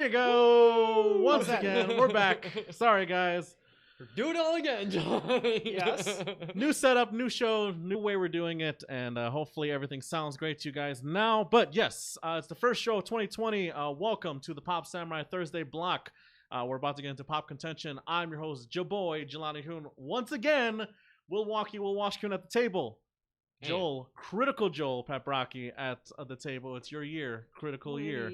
you go. Once that? again, we're back. Sorry, guys. Do it all again, John. Yes. New setup, new show, new way we're doing it, and hopefully everything sounds great to you guys now. But yes, it's the first show of 2020. Welcome to the Pop Samurai Thursday block. We're about to get into Pop Contention. I'm your host, Jaboy Jelani Hoon. Once again, we'll wash Hoon at the table. Joel, critical Joel Paprocki at the table. It's your year, critical year.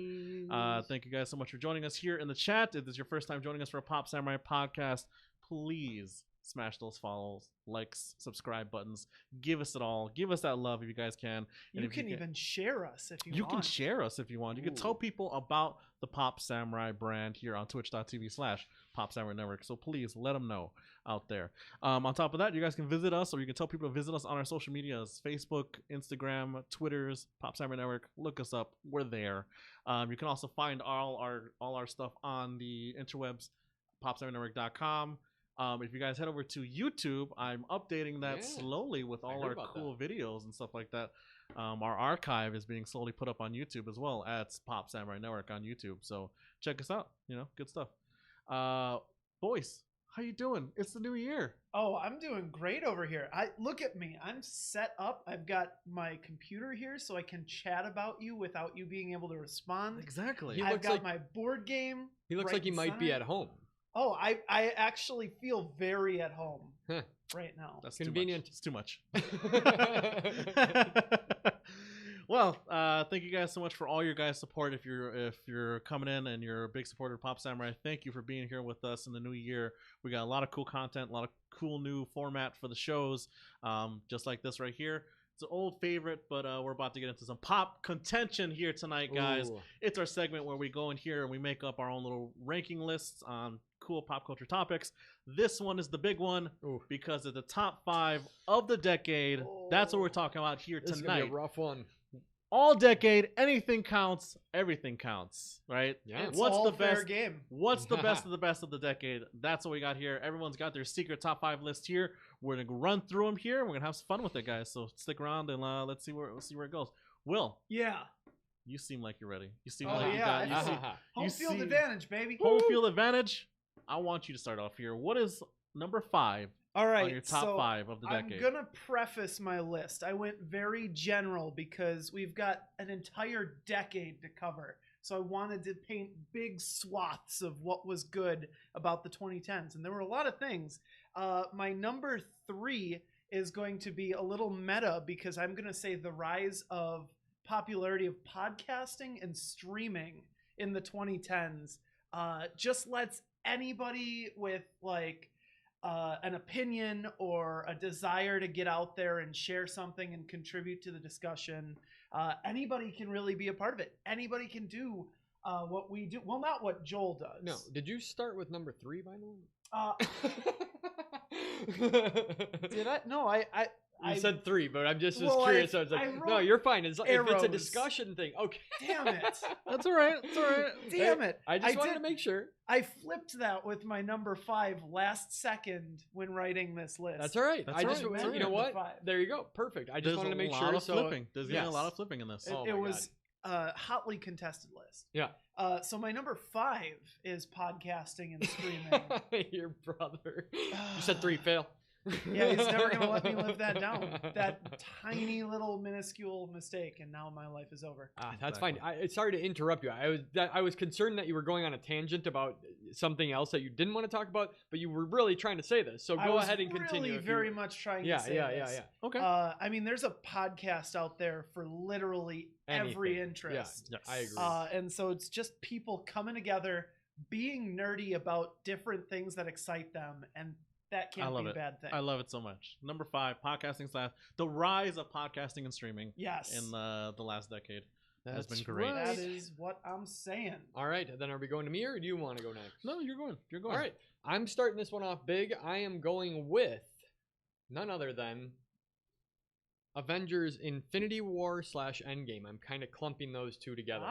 Thank you guys so much for joining us here in the chat. If this is your first time joining us for a Pop Samurai podcast, please smash those follows, likes, subscribe buttons. Give us it all. Give us that love if you guys can. And You can even share us if you want. You can share us if you want. You can tell people about the Pop Samurai brand here on twitch.tv/Pop Samurai Network. So please let them know out there. On top of that, you guys can visit us, or you can tell people to visit us on our social medias: Facebook, Instagram, Twitters, Pop Samurai Network. Look us up. We're there. You can also find all our stuff on the interwebs, popsamurainetwork.com. If you guys head over to YouTube, I'm updating that slowly with all our cool videos and stuff like that. Our archive is being slowly put up on YouTube as well at Pop Samurai Network on YouTube. So check us out. Good stuff. Boys, how you doing? It's the new year. Oh, I'm doing great over here. Look at me. I'm set up. I've got my computer here so I can chat about you without you being able to respond. Exactly. I've got my board game. He looks like he might be at home. Oh, I actually feel very at home right now. That's convenient. It's too much. Well, thank you guys so much for all your guys' support. If you're coming in and you're a big supporter of Pop Samurai, thank you for being here with us in the new year. We got a lot of cool content, a lot of cool new format for the shows, just like this right here. It's an old favorite, but we're about to get into some Pop Contention here tonight, guys. Ooh. It's our segment where we go in here and we make up our own little ranking lists on cool pop culture topics. This one is the big one because of the top 5 of the decade. That's what we're talking about here tonight. This is gonna be a rough one. All decade, anything counts, everything counts, right? Yeah, what's the best game? What's the best of the best of the decade? That's what we got here. Everyone's got their secret top 5 list here. We're gonna run through them here. We're gonna have some fun with it, guys. So stick around and let's see where it goes. Will, yeah, you seem like you're ready. You seem like you got home field advantage, baby. Home field advantage. I want you to start off here. What is number 5? All right, on your top 5 of the decade. I'm gonna preface my list. I went very general because we've got an entire decade to cover. So I wanted to paint big swaths of what was good about the 2010s, and there were a lot of things. My number 3 is going to be a little meta because I'm gonna say the rise of popularity of podcasting and streaming in the 2010s just lets anybody with an opinion or a desire to get out there and share something and contribute to the discussion. Anybody can really be a part of it. Anybody can do what we do. Well, not what Joel does. No. Did you start with number 3 by the way? Did I? No, I said 3, but I'm just curious. So I was like, no, you're fine. If it's a discussion thing, okay. Damn it. That's all right. It's all right. Damn it. I just wanted to make sure. I flipped that with my number 5 last second when writing this list. That's all right. You know what? There you go. Perfect. I just wanted to make sure. There's a lot of flipping in this. It was a hotly contested list. Yeah. So my number 5 is podcasting and streaming. Your brother. You said 3, fail. Yeah, he's never going to let me live that down. That tiny little minuscule mistake, and now my life is over. That's fine. Sorry to interrupt you. I was concerned that you were going on a tangent about something else that you didn't want to talk about, but you were really trying to say this. So go ahead and continue. Very much trying to say this. Yeah. Okay. I mean, there's a podcast out there for literally every interest. Yes. I agree. And so it's just people coming together, being nerdy about different things that excite them, and that can't be a bad thing. I love it so much. Number 5, podcasting / the rise of podcasting and streaming. Yes. In the last decade has been great. great. That is what I'm saying. All right, then are we going to me or do you want to go next? No, you're going. You're going. All right, I'm starting this one off big. I am going with none other than Avengers Infinity War / Endgame. I'm kind of clumping those two together.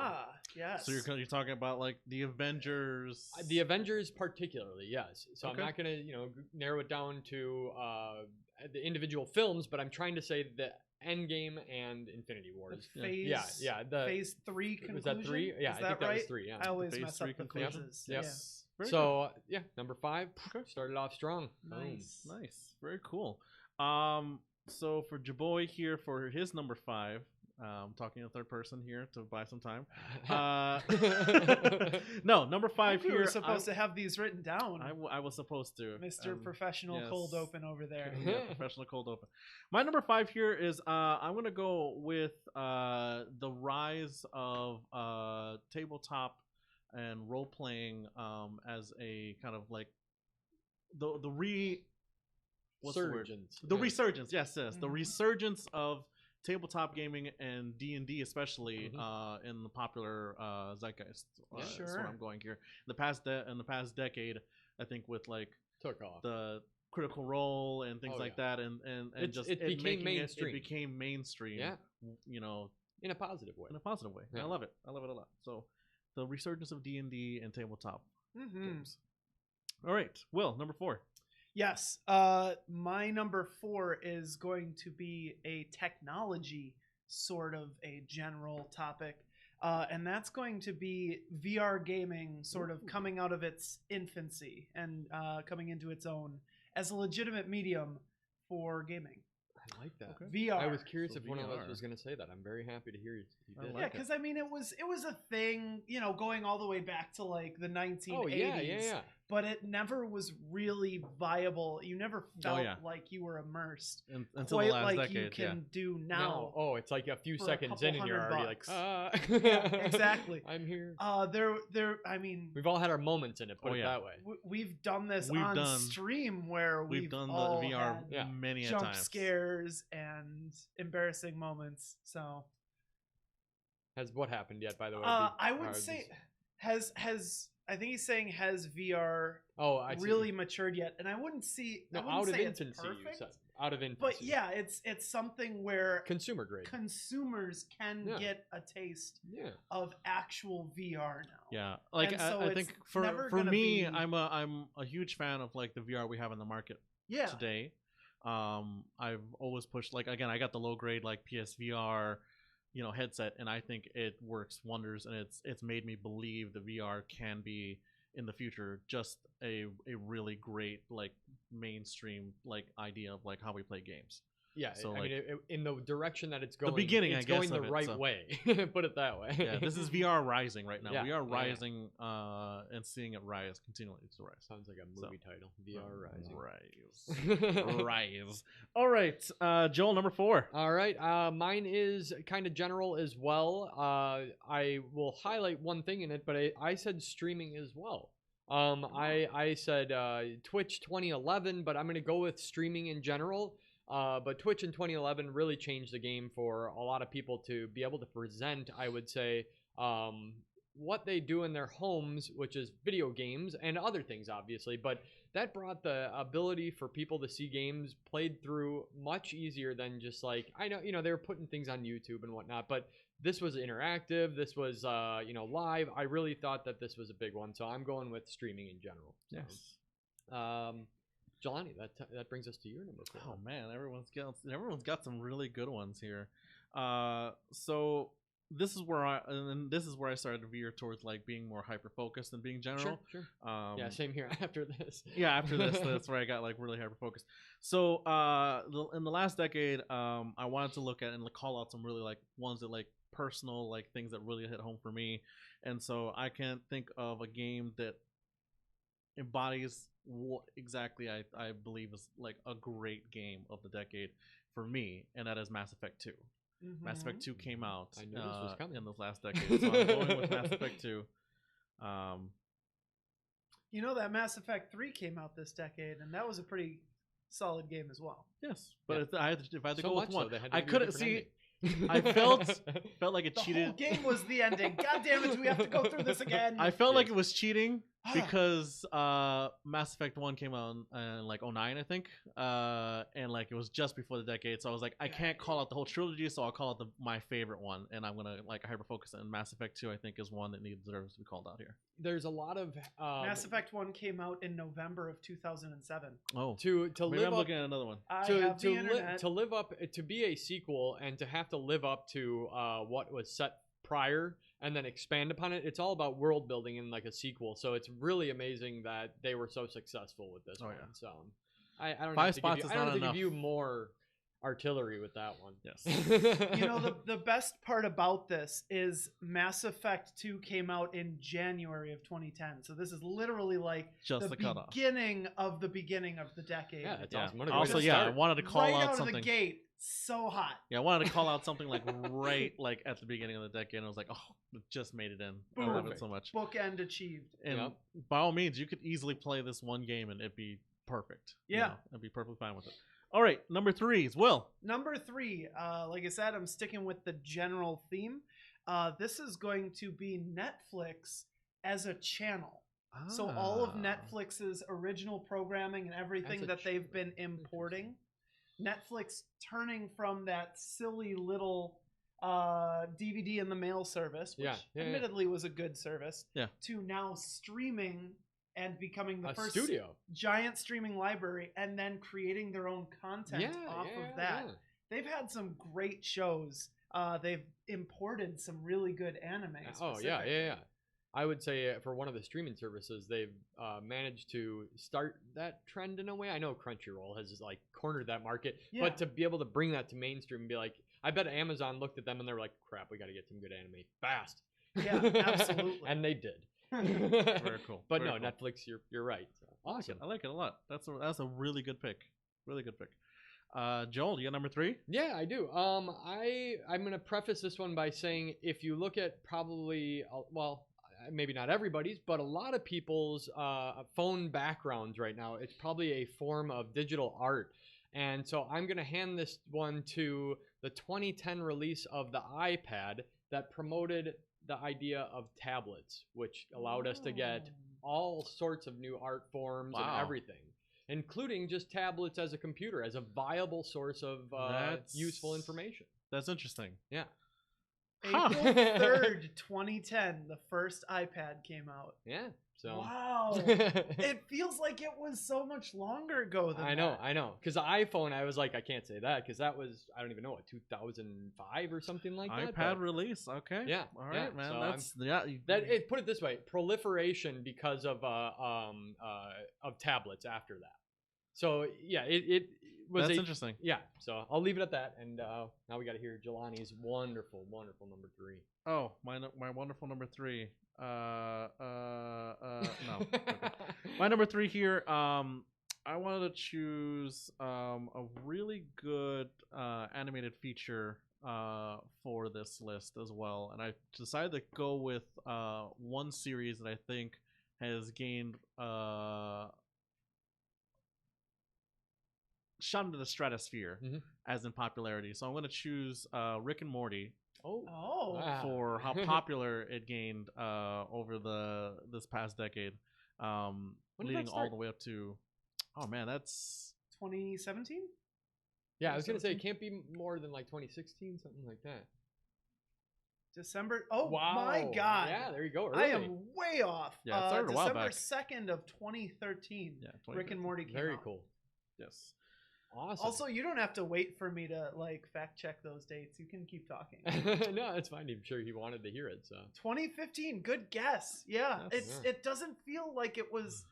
Yes. So you're talking about like the Avengers. The Avengers particularly, yes. So Okay. I'm not gonna narrow it down to the individual films, but I'm trying to say that Endgame and Infinity Wars. The phase, Yeah. The phase 3 conclusion. was that 3? Yeah, Is I think that right? was 3. Yeah. I always Phase mess 3 up the conclusion. phases. Yep. Yes. Very So yeah, number 5 Okay. started off strong. Nice. Nice. Very cool. So for Jaboy here for his number 5, talking in third person here to buy some time. No, number 5 We here. were supposed to have these written down. I was supposed to. Mr. Professional yes. Cold Open over there. Yeah, professional cold open. My number 5 here is I'm gonna go with the rise of tabletop and role playing as a kind of like what's the word? Resurgence. The resurgence, yes, the Mhm. resurgence of tabletop gaming and D&D, especially Mhm. in the popular zeitgeist. Yeah, Is sure. what I'm going here. In the past decade, I think with like Took off. the Critical Role and things Oh, like yeah. that, and It became making mainstream. It became mainstream. Yeah. You know, In a positive way. in a positive way. Yeah. I love it. I love it a lot. So, the resurgence of D&D and tabletop Mhm. games. All right, Will, number 4. Yes. My number 4 is going to be a technology sort of a general topic. And that's going to be VR gaming sort of coming out of its infancy and coming into its own as a legitimate medium for gaming. I like that. Okay. VR. I was curious So if one of us VR. was going to say that. I'm very happy to hear you I did. like Yeah, it. because I mean, it was a thing, going all the way back to like the 1980s. Oh, yeah. But it never was really viable. You never felt yeah. like you were immersed Until quite the last like decade, you can do Now, now. oh, it's like a few for a seconds couple in and you're $100 already like, Yeah, exactly. I'm here. I mean, We've all had our moments in it, put Oh, it yeah. that way. we've done this We've on done- stream where We've done the all VR had Yeah. many a jump times. scares and embarrassing moments. So Has what happened yet, by the way? I would say has I think he's saying has VR Oh, I see. really matured yet, and I wouldn't No, say out of it's infancy, you perfect, said. Out of infancy. but yeah, it's something where Consumer grade. consumers can Yeah. get a taste Yeah. of actual VR now. Yeah, like And so I it's think never for gonna me, be- I'm a huge fan of like the VR we have in the market Yeah, today. I've always pushed, like, again, I got the low grade like PSVR, headset, and I think it works wonders, and it's made me believe the VR can be in the future just a really great like mainstream like idea of like how we play games. Yeah, So, I like, mean, in the direction that it's going, beginning, I it's guess, going the of it, right so- way. Put it that way. Yeah, this is VR rising right now. Yeah, We are yeah. rising and seeing it rise continually to rise. Sounds like a movie title. VR Rise. Rising. Rise. All right, Joel, number 4. All right. Mine is kind of general as well. I will highlight one thing in it, but I said streaming as well. I said Twitch 2011, but I'm going to go with streaming in general. But Twitch in 2011 really changed the game for a lot of people to be able to present, I would say, what they do in their homes, which is video games and other things, obviously. But that brought the ability for people to see games played through much easier than just like, I know, they were putting things on YouTube and whatnot, but this was interactive. This was, live. I really thought that this was a big one. So I'm going with streaming in general. So, Yes. Jelani, that brings us to your number 4. Oh man, everyone's got some really good ones here. So this is where I started to veer towards like being more hyper focused and being general. Sure. Yeah, same here after this. Yeah, after this, that's where I got like really hyper focused. So in the last decade, I wanted to look at and call out some really like ones that like personal like things that really hit home for me, and so I can't think of a game that embodies what exactly I believe is like a great game of the decade for me, and that is Mass Effect 2. Mass Effect 2 came out I knew this was coming. in this last decade, so I'm going with Mass Effect 2. That Mass Effect 3 came out this decade, and that was a pretty solid game as well. Yes, but Yeah. if I had to So go much with so, one, they had to I give you a couldn't different see. ending. I felt like it The cheated. whole game was the ending. God damn it, do we have to go through this again? I felt like Yes. it was cheating because Mass Effect 1 came out in like '09, I think, and like it was just before the decade, so I was like, I can't call out the whole trilogy, so I'll call it my favorite one, and I'm gonna like hyper focus on Mass Effect 2. I think is one that deserves to be called out here. There's a lot of Mass Effect 1 came out in November of 2007. Oh, to maybe live I'm up looking at another one. I have the internet. to live up to be a sequel and to have to live up to what was set prior and then expand upon it. It's all about world building in like a sequel, so it's really amazing that they were so successful with this one. Yeah. So I don't 5 have to spots give you, is I don't not have to enough. give you more artillery with that one. Yes. You know, the best part about this is Mass Effect 2 came out in January of 2010. So this is literally like Just the the cutoff. beginning of the decade. Yeah, that's Yeah. awesome. What a way Also, to yeah, I start. wanted to call right out out something. of the gate, so hot. Yeah, I wanted to call out something like right like at the beginning of the decade, and I was like, oh, it just made it in. I love it Perfect. so much. Bookend achieved. And Yep. by all means, you could easily play this one game and it'd be perfect. You Yeah. know, I'd be perfectly fine with it. All right, number 3 is Will. Number 3, like I said, I'm sticking with the general theme. This is going to be Netflix as a channel. So all of Netflix's original programming and everything As a that they've channel. been importing, Netflix turning from that silly little DVD in the mail service, which Yeah. admittedly was a good service, Yeah. to now streaming and becoming the A first studio. giant streaming library and then creating their own content off of that. Yeah. They've had some great shows. They've imported some really good anime. Oh yeah. I would say for one of the streaming services, they've managed to start that trend in a way. I know Crunchyroll has like cornered that market, Yeah. but to be able to bring that to mainstream and be like, I bet Amazon looked at them and they were like, crap, we got to get some good anime fast. Yeah, absolutely. And they did. Very cool. But Very no, cool. Netflix, you're right. So, awesome. I like it a lot. That's a really good pick. Really good pick. Joel, you got number 3? Yeah, I do. I'm gonna preface this one by saying if you look at probably maybe not everybody's, but a lot of people's phone backgrounds right now, it's probably a form of digital art. And so I'm gonna hand this one to the 2010 release of the iPad that promoted the idea of tablets, which allowed us to get all sorts of new art forms Wow. and everything, including just tablets as a computer, as a viable source of useful information. That's interesting. Yeah. April 3rd, 2010, the first iPad came out. Yeah. So. Wow. It feels like it was so much longer ago than I know. that. Because the iPhone, I was like, I can't say that because that was, I don't even know, what, 2005 or something like that. iPad but- release. Okay. Yeah. All right, yeah, man. so That's yeah. put it this way, proliferation because of tablets after that. So yeah, it was That's interesting. Yeah, so I'll leave it at that, and now we got to hear Jelani's wonderful number 3. Oh, my wonderful number 3. No. Okay. My number 3 here. I wanted to choose a really good animated feature for this list as well, and I decided to go with one series that I think has gained shot into the stratosphere as in popularity. So I'm going to choose Rick and Morty. Oh. Wow. For how popular it gained over this past decade, When did leading that all start? the way up to, oh man, that's 2017? Yeah, I was gonna say it can't be more than like 2016, something like that. December. Oh Wow. my God. Yeah, there you go. I Early. am way off. Yeah, it started a while December back. 2nd of 2013. yeah, Rick and Morty came Very out. cool. Yes. Awesome. Also, you don't have to wait for me to like fact check those dates. You can keep talking. No, it's fine. I'm sure he wanted to hear it. So 2015. Good guess. Yeah, Yes. it doesn't feel like it was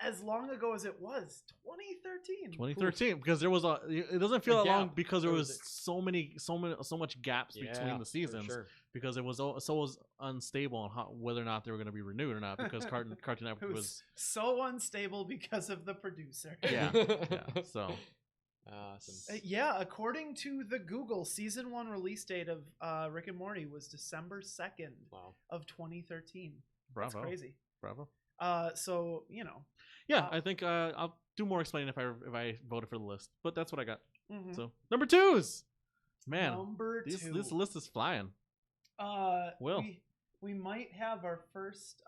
as long ago as it was. 2013. 2013, because there was it doesn't feel A that long gap. because there There was was so much gaps between Yeah, the for seasons, sure. because it was so unstable on whether or not they were going to be renewed or not, because Cartoon It Network was was so unstable because of the producer. yeah. So Awesome. Yeah, according to the Google, season 1 release date of Rick and Morty was December 2nd Wow. of 2013. bravo, That's crazy. bravo. So, you know. Yeah, I think I'll do more explaining if I voted for the list, but that's what I got. Mhm. So number 2s, man, Number 2. this list is flying. Will. We might have our first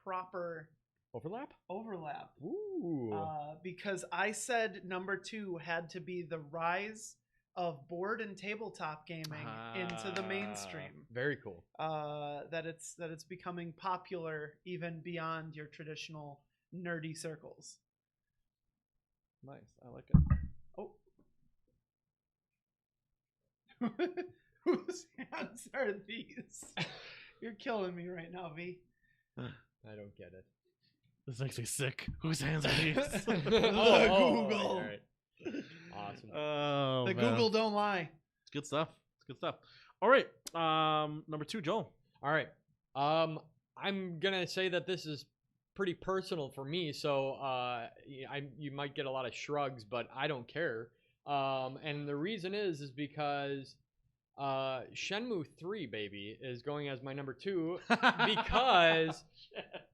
proper Overlap? Overlap. Ooh. Because I said number 2 had to be the rise of board and tabletop gaming into the mainstream. Very cool. That it's becoming popular even beyond your traditional nerdy circles. Nice. I like it. Oh. Whose hands are these? You're killing me right now, V. I don't get it. This makes me sick. Whose hands are these? Google. All right. Awesome. Oh, The man. Google don't lie. It's good stuff. It's good stuff. All right. Number 2, Joel. All right. I'm gonna say that this is pretty personal for me, so you might get a lot of shrugs, but I don't care. And the reason is because Shenmue 3, baby, is going as my number 2 because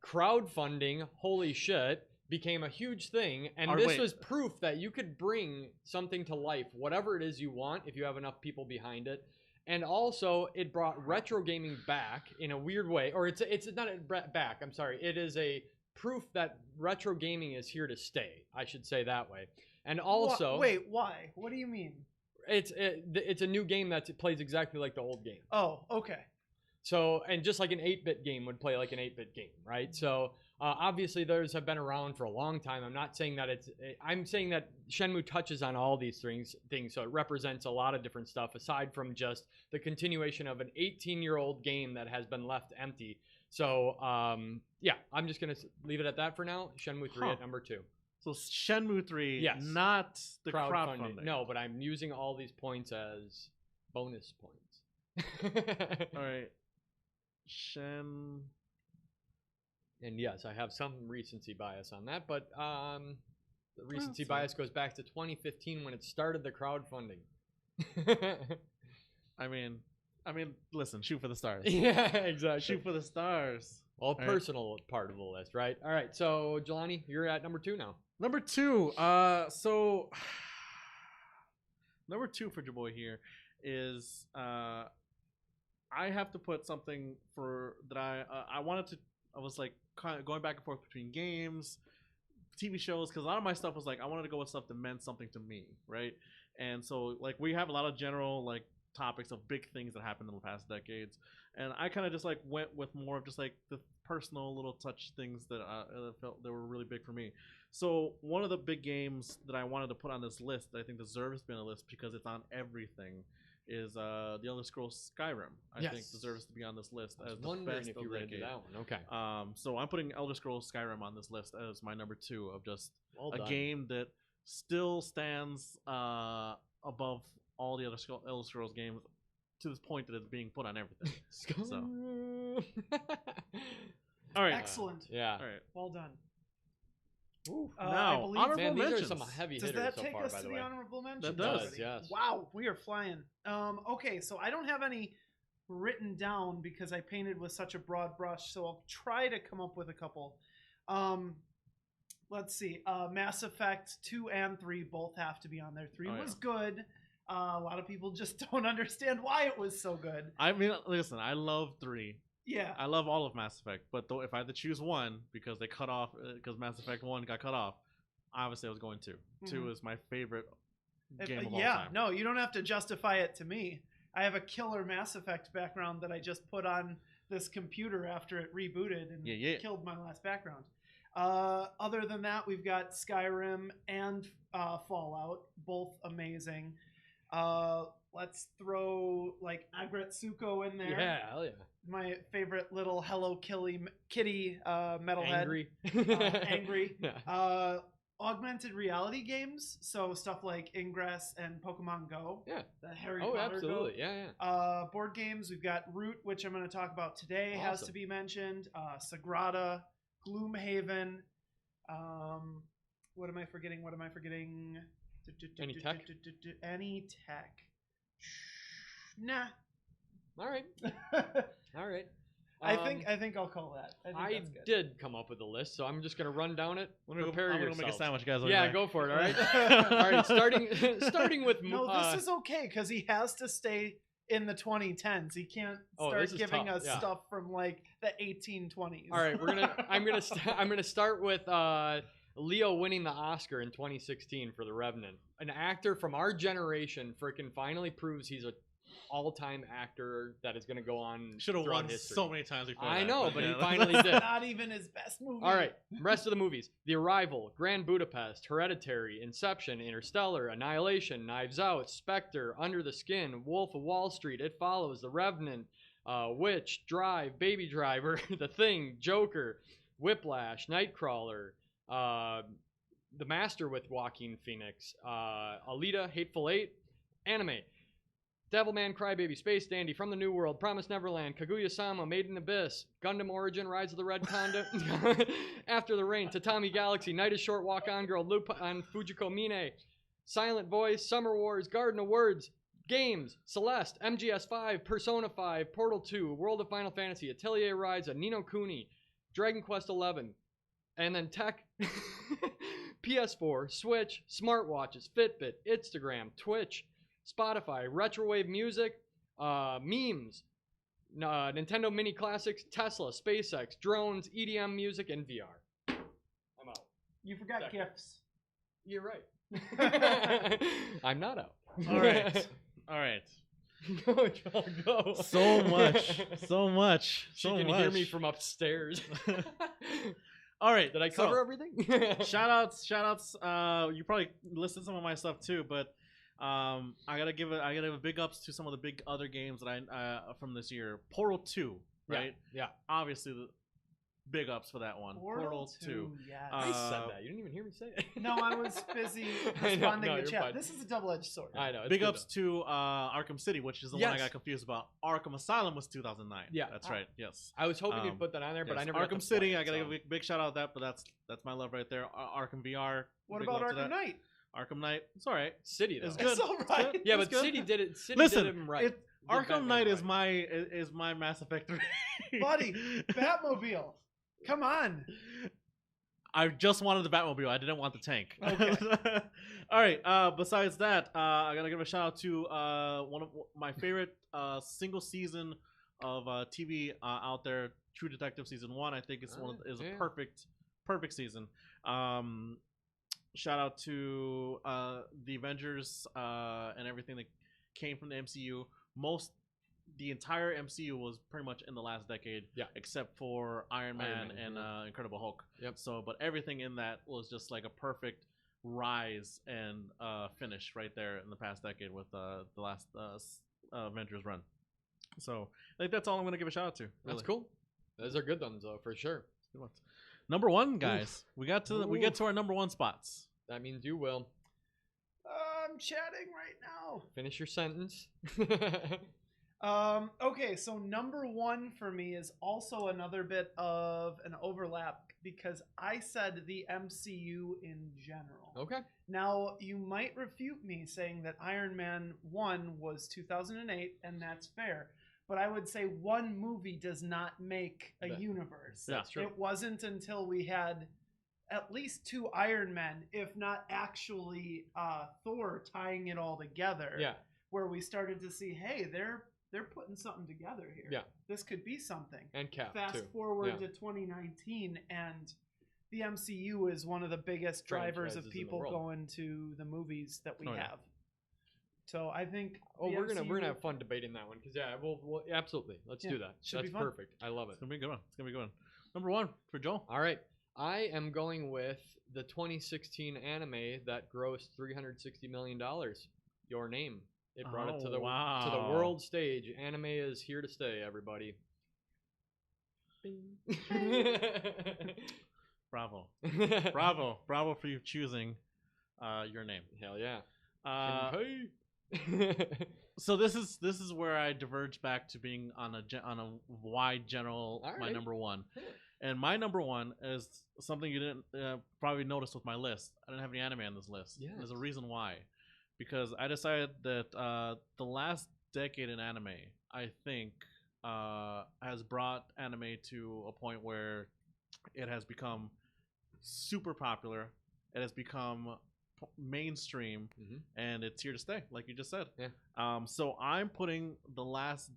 crowdfunding, holy shit, became a huge thing, and this was proof that you could bring something to life, whatever it is you want, if you have enough people behind it. And also, it brought retro gaming back in a weird way, or it's not back. I'm sorry. It is a proof that retro gaming is here to stay. I should say that way. And also, wait, why? What do you mean? It's a new game that plays exactly like the old game. Oh, okay. So, and just like an 8-bit game would play like an 8-bit game, right? So, obviously, those have been around for a long time. I'm not saying that I'm saying that Shenmue touches on all these things, so it represents a lot of different stuff aside from just the continuation of an 18-year-old game that has been left empty. So, yeah, I'm just going to leave it at that for now. Shenmue 3 at number 2. So Shenmue 3, yes. Not the crowdfunding. No, but I'm using all these points as bonus points. All right. And yes, I have some recency bias on that, but the recency bias goes back to 2015 when it started the crowdfunding. I mean, listen, shoot for the stars. Yeah, exactly. Shoot for the stars. Well, personal part of the list, right? All right, so Jelani, you're at number 2 now. Number 2. So number 2 for your boy here is I have to put something for that I wanted to. I was like kind of going back and forth between games, TV shows, because a lot of my stuff was like I wanted to go with stuff that meant something to me, right? And so like we have a lot of general like topics of big things that happened in the past decades, and I kind of just like went with more of just like the personal little touch things that I felt that were really big for me. So one of the big games that I wanted to put on this list that I think deserves to be on the list because it's on everything is the Elder Scrolls Skyrim. I think deserves to be on this list as the best if of you the read decade. that one. Okay. So I'm putting Elder Scrolls Skyrim on this list as my number 2 of just Well a done. game that still stands above all the other Elder Scrolls games to this point that it's being put on everything. So. All right. Excellent. Yeah. All right. Well done. Now, I believe, honorable Man, these mentions. are some heavy does hitters that so take far, us by to the the way. honorable mentions? That does. already? Yes. Wow, we are flying. Okay, so I don't have any written down because I painted with such a broad brush, so I'll try to come up with a couple. Let's see. Mass Effect 2 and 3 both have to be on there. 3 was good. A lot of people just don't understand why it was so good. I mean, listen, I love 3. Yeah. I love all of Mass Effect, but though if I had to choose one because they cut off because Mass Effect 1 got cut off, obviously I was going 2. 2 is my favorite game of all time. No, you don't have to justify it to me. I have a killer Mass Effect background that I just put on this computer after it rebooted and killed my last background. Other than that, we've got Skyrim and Fallout, both amazing. Let's throw like Agretsuko in there. Yeah, hell yeah. My favorite little Hello Kitty metalhead. Angry. Angry. Yeah. Augmented reality games, so stuff like Ingress and Pokemon Go. Yeah. The Harry Oh, Potter absolutely. Go. Yeah. Board games, we've got Root, which I'm going to talk about today, has Awesome. to be mentioned. Sagrada, Gloomhaven. What am I forgetting? Any tech? Any tech. Nah. All right. All right. I think I'll call that. I that's good. did come up with a list, so I'm just gonna run down it. I'm Prepare gonna yourself. make a sandwich, guys. Yeah, go for it. All right. All right. Starting with No, this is okay because he has to stay in the 2010s. He can't Oh, start this is giving tough, us yeah. stuff from like the 1820s. All right, I'm gonna start with Leo winning the Oscar in 2016 for The Revenant. An actor from our generation freaking finally proves he's a all-time actor that is gonna go on. Should have throughout won history. so many times before. I that, know, but he yeah. finally did. Not even his best movie. All right, rest of the movies: The Arrival, Grand Budapest, Hereditary, Inception, Interstellar, Annihilation, Knives Out, Spectre, Under the Skin, Wolf of Wall Street, It Follows, The Revenant, Witch, Drive, Baby Driver, The Thing, Joker, Whiplash, Nightcrawler, The Master with Joaquin Phoenix, Alita, Hateful Eight, Anime, Devilman, Crybaby, Space Dandy, From the New World, Promised Neverland, Kaguya-sama, Made in Abyss, Gundam Origin, Rise of the Red Condom, After the Rain, Tatami Galaxy, Night is Short, Walk On Girl, Lupin, Fujiko Mine, Silent Voice, Summer Wars, Garden of Words, Games, Celeste, MGS5, Persona 5, Portal 2, World of Final Fantasy, Atelier Ryza, Nino Kuni, Dragon Quest 11, and then tech, PS4, Switch, smartwatches, Fitbit, Instagram, Twitch, Spotify, Retrowave Music, memes, Nintendo Mini Classics, Tesla, SpaceX, drones, EDM music, and VR. I'm out. You forgot Second. gifts. You're right. I'm not out. All right. All right. Go, John, go. So much. So much. She So can much. hear me from upstairs. All right. Did I cover everything? Shout outs. You probably listed some of my stuff too, but I gotta give a big ups to some of the big other games that I from this year. Portal 2, right? Yeah. Obviously, the big ups for that one. Portal 2. Yes. I said that. You didn't even hear me say it. No, I was busy I know, responding no, to you're chat. fine. This is a double-edged sword. I know. It's Big good ups to Arkham City, which is the one I Yes. got confused about. Arkham Asylum was 2009. Yeah. That's right. Yes. though. I was hoping you'd put that on there, but Yes. I never. got Arkham to City. play it, I gotta so. give a big shout out to that, but that's my love right there. Arkham VR. What big about love to Arkham that. Knight? Arkham Knight. It's all right. City though. It's good. It's all right. Yeah, It's but good. City did it. City Listen, did him right. it- Did Arkham Batman Knight is right. my Mass Effect 3. Buddy, Batmobile. Come on. I just wanted the Batmobile. I didn't want the tank. Okay. All right. Besides that, I gotta give a shout out to one of my favorite single season of TV out there, True Detective season 1. I think it's Yeah. a perfect season. Shout out to the Avengers and everything that came from the MCU. The entire MCU was pretty much in the last decade, Yeah. except for Iron Man and Incredible Hulk. Yep. So, but everything in that was just like a perfect rise and finish right there in the past decade with the last Avengers run. So, I think that's all I'm gonna give a shout out to. That's really. cool. Those are good ones though, for sure. Good ones. Number one, guys. We get to our number one spots. That means you will I'm chatting right now. finish your sentence. Okay, so number one for me is also another bit of an overlap because I said the MCU in general. Okay. Now, you might refute me saying that Iron Man 1 was 2008, and that's fair. But I would say one movie does not make a universe. That's true. It wasn't until we had at least 2 Iron Men, if not actually Thor tying it all together, Yeah. where we started to see, hey, they're putting something together here. Yeah. This could be something. And Cap Fast too. forward Yeah. to 2019, and the MCU is one of the biggest drivers Franchises of in the people world. going to the movies that we Oh, yeah. have. So I think Oh, the we're gonna MCU have fun debating that one because we'll absolutely let's Yeah, do that. should be That's fun. perfect. I love it. It's gonna be a good one. It's gonna be a good one. Number one for Joel. All right, I am going with the 2016 anime that grossed $360 million. Your Name. It brought it to the wow. world stage. Anime is here to stay, everybody. Bing. Bravo, bravo for you choosing Your Name. Hell yeah. Uh, so this is where I diverge back to being on a wide general All my right. number one, Cool. and my number one is something you didn't probably notice with my list. I didn't have any anime on this list. Yes. There's a reason why, because I decided that the last decade in anime, I think, has brought anime to a point where it has become super popular. It has become mainstream, and it's here to stay, like you just said. Yeah. So I'm putting the last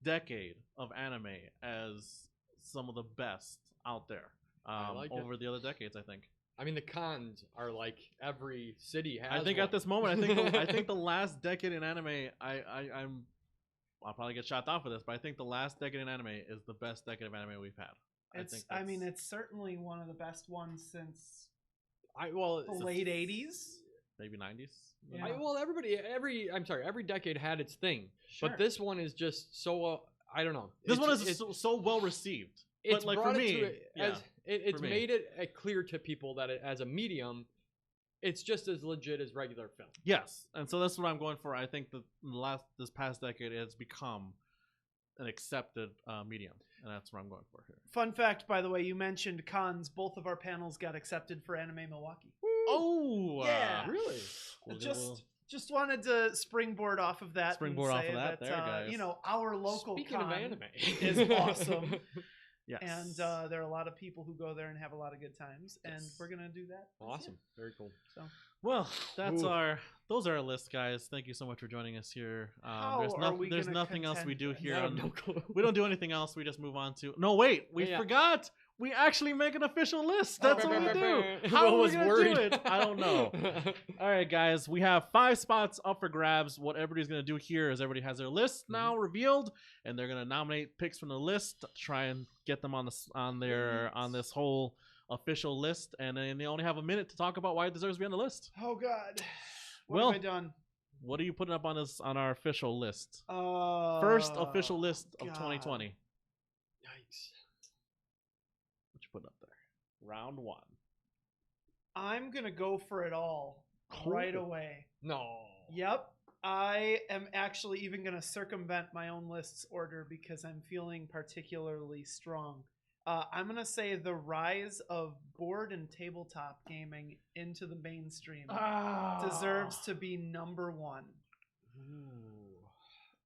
decade of anime as some of the best out there. I like Over the other decades, I think. I mean, the cons are like every city has. I think one. at this moment, I think the last decade in anime, I'll probably get shot down for this, but I think the last decade in anime is the best decade of anime we've had. I mean, it's certainly one of the best ones since well, the late '80s, maybe '90s. Yeah. well, every decade had its thing, Sure. but this one is just so I don't know. This one is so well received. It's But like brought for it me, to it yeah, it's for me. made it clear to people that as a medium, it's just as legit as regular film. Yes, and so that's what I'm going for. I think that this past decade has become an accepted medium, and that's what I'm going for here. Fun fact, by the way, you mentioned cons. Both of our panels got accepted for Anime Milwaukee. Oh, Yeah. Really? Just wanted to springboard off of that. Springboard and off say of that, there, guys. You know, our local Speaking con of anime, is awesome. yes, And there are a lot of people who go there and have a lot of good times, and Yes. we're gonna do that. this awesome, year. very cool. So, well, that's Ooh. those are our lists, guys. Thank you so much for joining us here. How There's are we there's gonna nothing else we contend do with? here. I have on- no clue. we don't do anything else. We just move on to. No, wait, we Yeah. forgot. We actually make an official list. Oh, That's what we do. How Will are we was gonna worried. do it? I don't know. All right, guys, we have 5 spots up for grabs. What everybody's gonna do here is everybody has their list now revealed, and they're gonna nominate picks from the list to try and get them on this whole official list, and then they only have a minute to talk about why it deserves to be on the list. oh god, what Well, have I done? What are you putting up on our official list? Uh, First official list of God. 2020. Yikes. What you put up there? Round 1. I'm gonna go for it all right away. No. Yep. I am actually even going to circumvent my own list's order because I'm feeling particularly strong. I'm going to say the rise of board and tabletop gaming into the mainstream deserves to be number 1.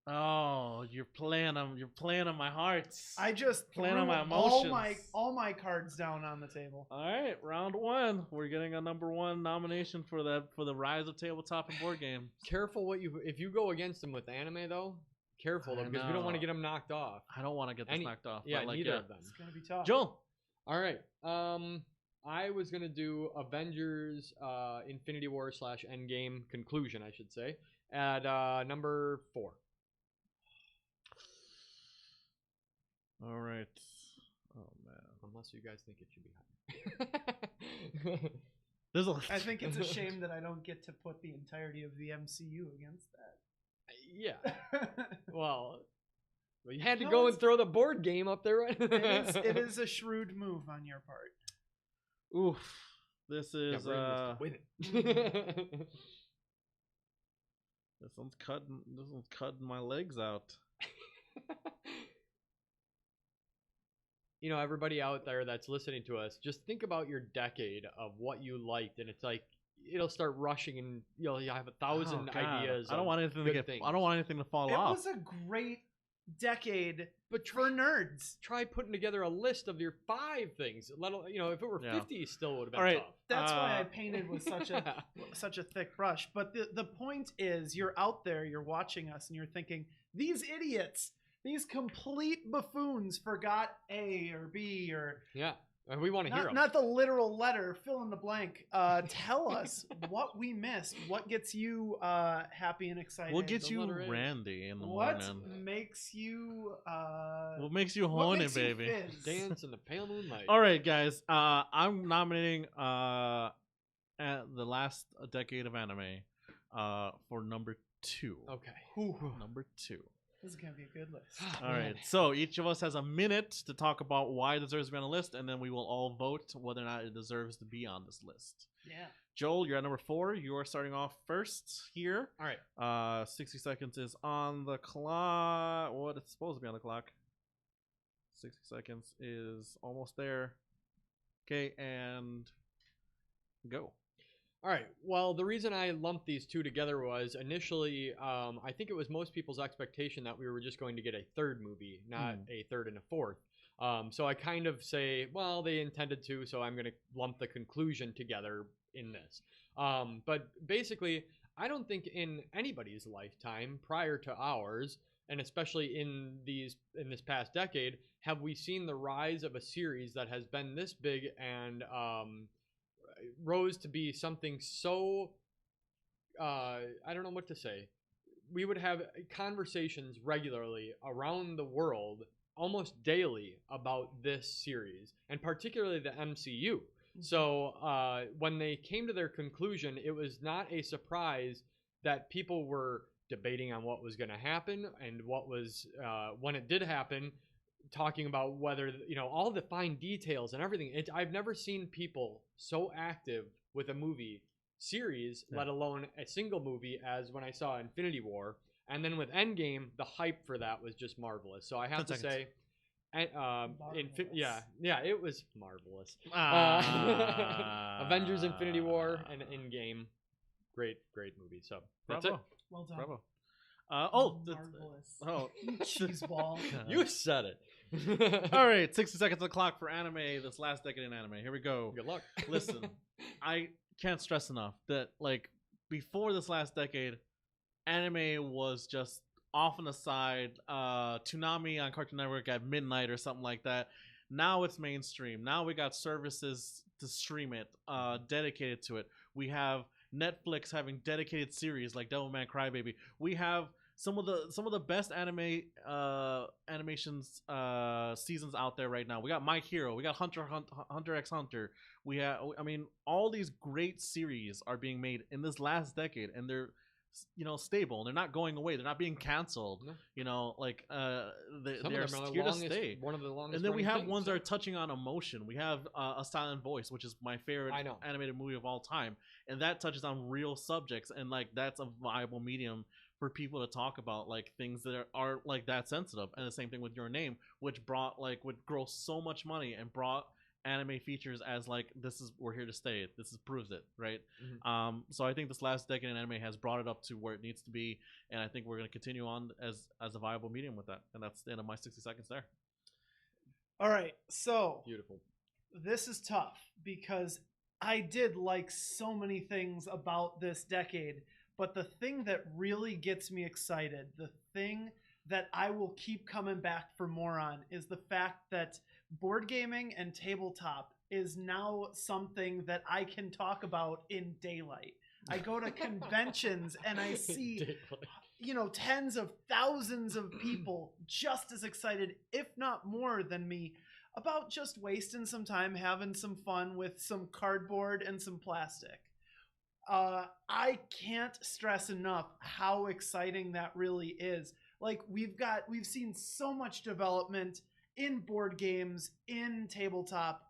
Oh, you're playing on my hearts. I just Playing threw on my all emotions. my cards down on the table. All right, round 1. We're getting a number 1 nomination for the rise of tabletop and board game. Careful if you go against them with anime though. Careful though, I because we don't want to know. get them knocked off. I don't want to get this knocked off. Yeah, but like, neither yeah. of them. It's going to be tough. Joel. All right. I was gonna do Avengers, Infinity War / Endgame conclusion, I should say, at number 4. All right. Oh man. Unless you guys think it should be higher. There's a. I think it's a shame that I don't get to put the entirety of the MCU against Yeah. that. Well, you had to No, go it's- and throw the board game up there, right? it is a shrewd move on your part. Oof. This Yeah, is Brandon was with it. This one's cutting my legs out. You know, everybody out there that's listening to us, just think about your decade of what you liked, and it's like it'll start rushing, and you'll have 1,000 Oh, God. ideas. I don't of want anything to good get. things. I don't want anything to fall It off. was a great decade But for nerds. try putting together a list of your 5 things. Let alone, if it were Yeah. 50, still would have been All right. tough. That's why I painted with such a thick brush. But the point is, you're out there, you're watching us, and you're thinking, these idiots, these complete buffoons forgot A or B or Yeah, and we want to hear them. not the literal letter, fill in the blank. Tell us what we missed. What gets you happy and excited? What gets the you letter A. randy in the What morning? makes you What makes you what horny, makes you baby? fizz? Dance in the pale moonlight. All right, guys. I'm nominating at the last decade of anime for number 2. Okay. Number 2. This is gonna be a good list. All right. So each of us has a minute to talk about why it deserves to be on the list, and then we will all vote whether or not it deserves to be on this list. Yeah. Joel, you're at number 4. You are starting off first here. All right. 60 seconds is on the clock. What it's supposed to be on the clock. 60 seconds is almost there. Okay, and go. All right. Well, the reason I lumped these 2 together was initially, I think it was most people's expectation that we were just going to get a 3rd movie, not a 3rd and a 4th. So I kind of say, well, they intended to, so I'm going to lump the conclusion together in this. But basically, I don't think in anybody's lifetime prior to ours, and especially in this past decade, have we seen the rise of a series that has been this big and rose to be something so I don't know what to say. We would have conversations regularly around the world almost daily about this series, and particularly the MCU. So when they came to their conclusion, it was not a surprise that people were debating on what was going to happen and what was when it did happen, talking about whether all the fine details and everything. I've never seen people so active with a movie series, let alone a single movie, as when I saw Infinity War. And then with Endgame, the hype for that was just marvelous. So I have to say, yeah, it was marvelous. Avengers: Infinity War and Endgame, great movie. So that's it. Well done. Bravo. Marvelous. Cheese ball. You said it. All right, 60 seconds on the clock for anime. This last decade in anime. Here we go. Good luck. Listen, I can't stress enough that before this last decade, anime was just off on the side. Toonami on Cartoon Network at midnight or something like that. Now it's mainstream. Now we got services to stream it, dedicated to it. We have Netflix having dedicated series like Devilman Crybaby. We have some of the best animations seasons out there right now. We got My Hero. We got Hunter x Hunter. We have, all these great series are being made in this last decade, and they're stable. They're not going away. They're not being canceled. No. They're here to stay. One of the longest. And then we have things, ones that are touching on emotion. We have A Silent Voice, which is my favorite animated movie of all time, and that touches on real subjects, and that's a viable medium for people to talk about things that are that sensitive. And the same thing with Your Name, which would gross so much money and brought anime features as we're here to stay. This proves it, right? Mm-hmm. So I think this last decade in anime has brought it up to where it needs to be, and I think we're going to continue on as a viable medium with that. And that's the end of my 60 seconds there. All right, so beautiful. This is tough because I did like so many things about this decade, but the thing that really gets me excited, the thing that I will keep coming back for more on, is the fact that board gaming and tabletop is now something that I can talk about in daylight. I go to conventions and I see, tens of thousands of people just as excited, if not more than me, about just wasting some time having some fun with some cardboard and some plastic. I can't stress enough how exciting that really is. We've seen so much development in board games, in tabletop.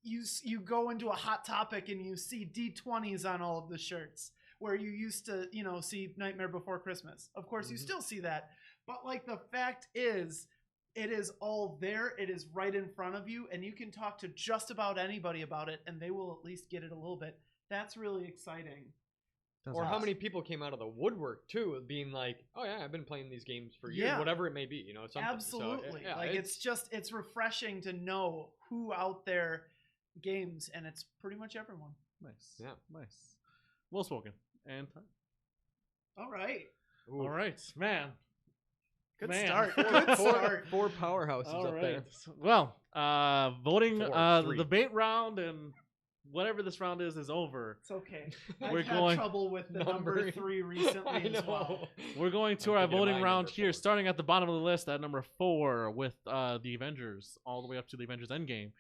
You go into a Hot Topic and you see D20s on all of the shirts, where you used to, see Nightmare Before Christmas. Of course, you still see that, but the fact is, it is all there. It is right in front of you, and you can talk to just about anybody about it, and they will at least get it a little bit. That's really exciting. Or how many people came out of the woodwork too, being like, "Oh yeah, I've been playing these games for years, whatever it may be." Something. Absolutely. So, it's refreshing to know who out there games, and it's pretty much everyone. Nice. Yeah, nice. Well spoken. And time. All right. Ooh. All right, man. Good start. Good start. Four powerhouses all up right. there. Well, voting, the debate round and whatever this round is over. It's okay. I've had trouble with the number 3 recently as well. We're going to our voting round here, starting at the bottom of the list at number 4 with the Avengers, all the way up to the Avengers Endgame.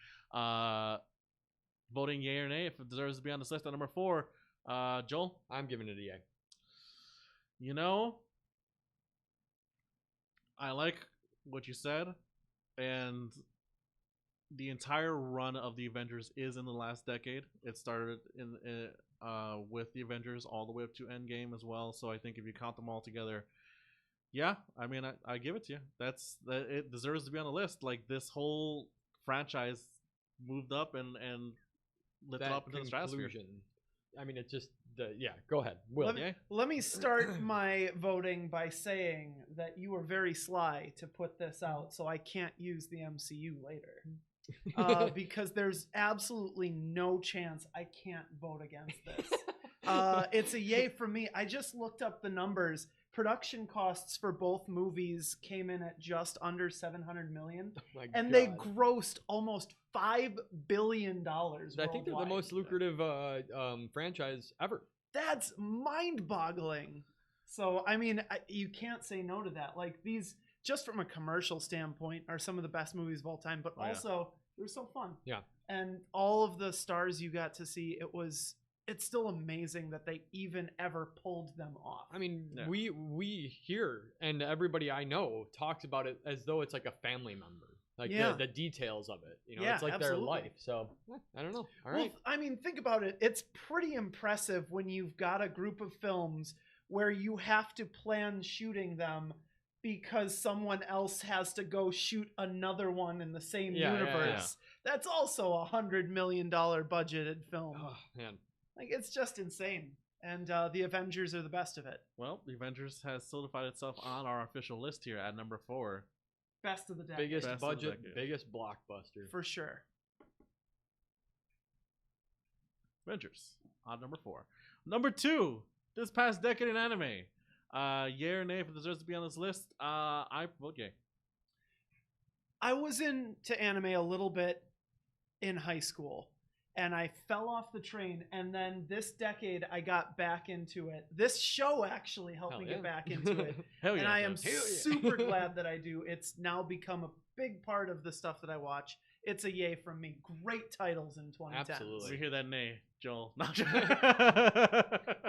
Voting yay or nay if it deserves to be on this list at number 4. Joel? I'm giving it a yay. I like what you said, and the entire run of the Avengers is in the last decade. It started with the Avengers all the way up to Endgame as well. So I think if you count them all together, I give it to you. It deserves to be on the list. This whole franchise moved up and lifted up into the stratosphere. It's just go ahead. Will. Let me start my voting by saying that you were very sly to put this out, so I can't use the MCU later. because there's absolutely no chance I can't vote against this. It's a yay for me. I just looked up the numbers. Production costs for both movies came in at just under $700 million, My and God. they grossed almost $5 billion. I think they're the most lucrative franchise ever. That's mind-boggling. So, I mean, you can't say no to that. Like, these, just from a commercial standpoint, are some of the best movies of all time, but also, they're so fun. Yeah. And all of the stars you got to see, it's still amazing that they even ever pulled them off. I mean, we here, and everybody I know talks about it as though it's like a family member. Like the details of it, you know, it's like their life. So I don't know. All right. I mean, think about it. It's pretty impressive when you've got a group of films where you have to plan shooting them because someone else has to go shoot another one in the same universe. That's also $100 million budgeted film. Oh man, like it's just insane. And the Avengers are the best of it. Well, the Avengers has solidified itself on our official list here at number 4. Best of the decade. Biggest Best budget, biggest blockbuster. For sure. Avengers on number 4. Number 2, this past decade in anime. Yay or nay if it deserves to be on this list? I vote yay. I was into anime a little bit in high school, and I fell off the train, and then this decade I got back into it. This show actually helped me get back into it. Hell yeah. And I am super glad that I do. It's now become a big part of the stuff that I watch. It's a yay from me. Great titles in 2010. Absolutely. We hear that nay, Joel.